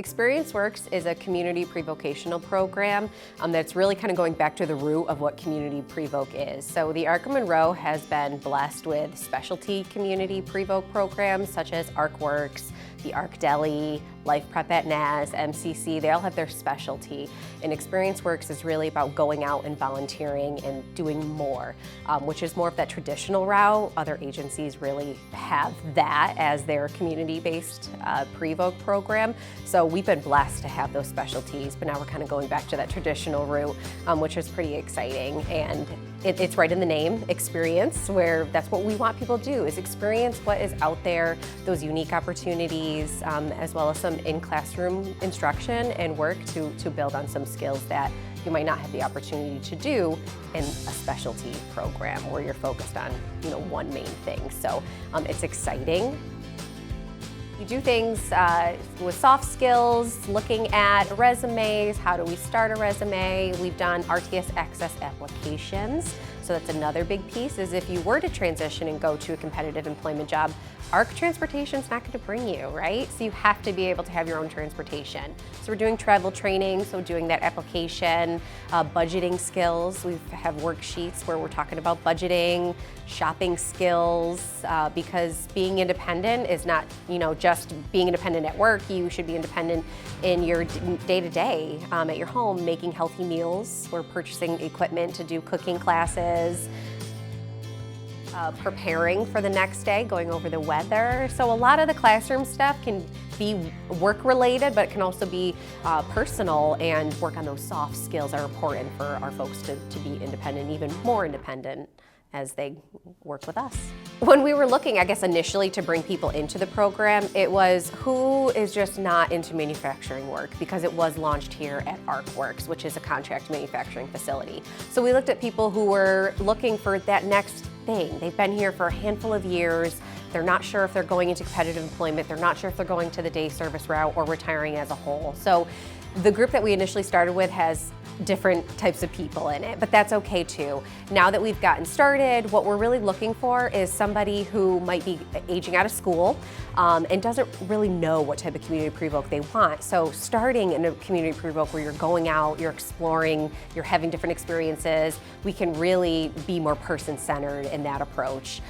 ExperienceWorks is a community pre-vocational program that's really kind of going back to the root of what community pre-voc is. So the ARC of Monroe has been blessed with specialty community pre-voc programs such as ARCWorks, the ARC Deli, Life Prep at NAS, MCC, they all have their specialty. And ExperienceWorks is really about going out and volunteering and doing more, which is more of that traditional route. Other agencies really have that as their community-based pre-voc program. So we've been blessed to have those specialties, but now we're kind of going back to that traditional route, which is pretty exciting. And it's right in the name, experience, where that's what we want people to do, is experience what is out there, those unique opportunities, as well as some in-classroom instruction and work to build on some skills that you might not have the opportunity to do in a specialty program where you're focused on, one main thing. So it's exciting. You do things with soft skills, looking at resumes, how do we start a resume. We've done RTS Access applications. So that's another big piece, is if you were to transition and go to a competitive employment job, ARC Transportation's not going to bring you, right? So you have to be able to have your own transportation. So we're doing travel training, so doing that application, budgeting skills. We have worksheets where we're talking about budgeting, shopping skills, because being independent is not, just being independent at work. You should be independent in your day-to-day at your home, making healthy meals. We're purchasing equipment to do cooking classes. Preparing for the next day, going over the weather. So a lot of the classroom stuff can be work-related, but it can also be personal, and work on those soft skills are important for our folks to be independent, even more independent as they work with us. When we were looking, I guess, initially to bring people into the program, it was who is just not into manufacturing work, because it was launched here at ARCWorks, which is a contract manufacturing facility. So we looked at people who were looking for that next thing. They've been here for a handful of years. They're not sure if they're going into competitive employment. They're not sure if they're going to the day service route or retiring as a whole. So the group that we initially started with has different types of people in it, but that's okay too. Now that we've gotten started, what we're really looking for is somebody who might be aging out of school and doesn't really know what type of community pre-voc they want. So starting in a community pre-voc where you're going out, you're exploring, you're having different experiences, we can really be more person-centered in that approach.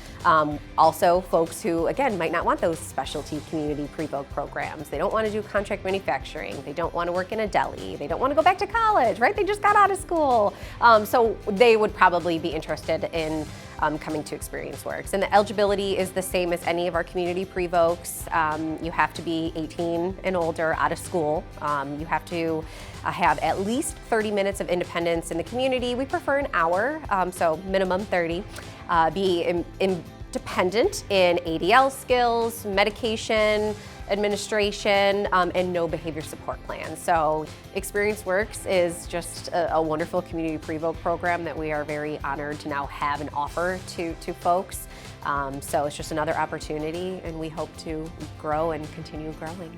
Also, folks who, again, might not want those specialty community pre-voc programs. They don't want to do contract manufacturing. They don't want to work in a deli. They don't want to go back to college, right? They just got out of school. So they would probably be interested in coming to ExperienceWorks. And the eligibility is the same as any of our community pre-vocs. You have to be 18 and older, out of school. You have to have at least 30 minutes of independence in the community. We prefer an hour, so minimum 30. Be independent in ADL skills, medication, administration, and no behavior support plan. So ExperienceWorks is just a wonderful community pre-voc program that we are very honored to now have and offer to folks. So it's just another opportunity, and we hope to grow and continue growing.